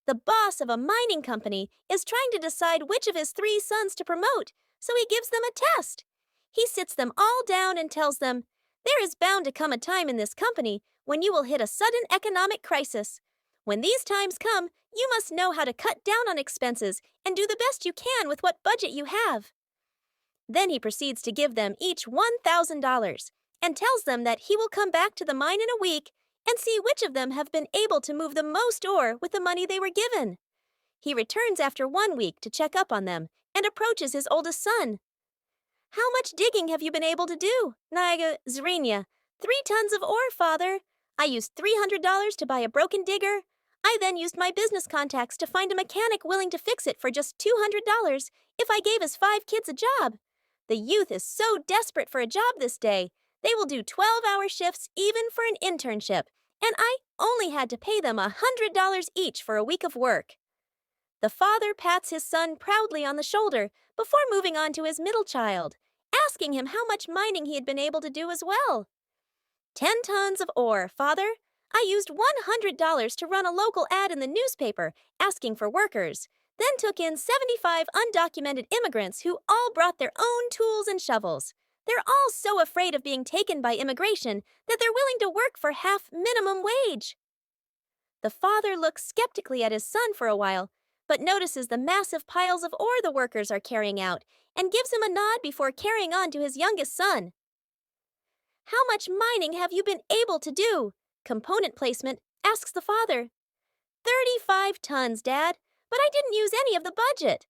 The boss of a mining company is trying to decide which of his three sons to promote, so he gives them a test. He sits them all down and tells them, "There is bound to come a time in this company when you will hit a sudden economic crisis. When these times come, you must know how to cut down on expenses and do the best you can with what budget you have." Then he proceeds to give them each $1,000 and tells them that he will come back to the mine in a week and see which of them have been able to move the most ore with the money they were given. He returns after 1 week to check up on them and approaches his oldest son. "How much digging have you been able to do?" "Niga Zrinya, 3 tons of ore, father. I used $300 to buy a broken digger. I then used my business contacts to find a mechanic willing to fix it for just $200 if I gave his 5 kids a job. The youth is so desperate for a job this day. They will do 12-hour shifts even for an internship, and I only had to pay them $100 each for a week of work." The father pats his son proudly on the shoulder before moving on to his middle child, asking him how much mining he had been able to do as well. "10 tons of ore, father. I used $100 to run a local ad in the newspaper asking for workers, then took in 75 undocumented immigrants who all brought their own tools and shovels. They're all so afraid of being taken by immigration that they're willing to work for half minimum wage." The father looks skeptically at his son for a while, but notices the massive piles of ore the workers are carrying out and gives him a nod before carrying on to his youngest son. "How much mining have you been able to do?" Component placement asks the father. "35 tons, Dad, but I didn't use any of the budget."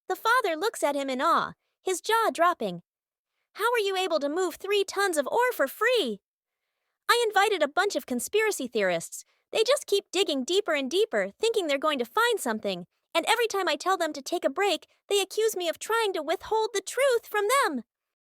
The father looks at him in awe, his jaw dropping. "How are you able to move 3 tons of ore for free?" "I invited a bunch of conspiracy theorists. They just keep digging deeper and deeper, thinking they're going to find something. And every time I tell them to take a break, they accuse me of trying to withhold the truth from them.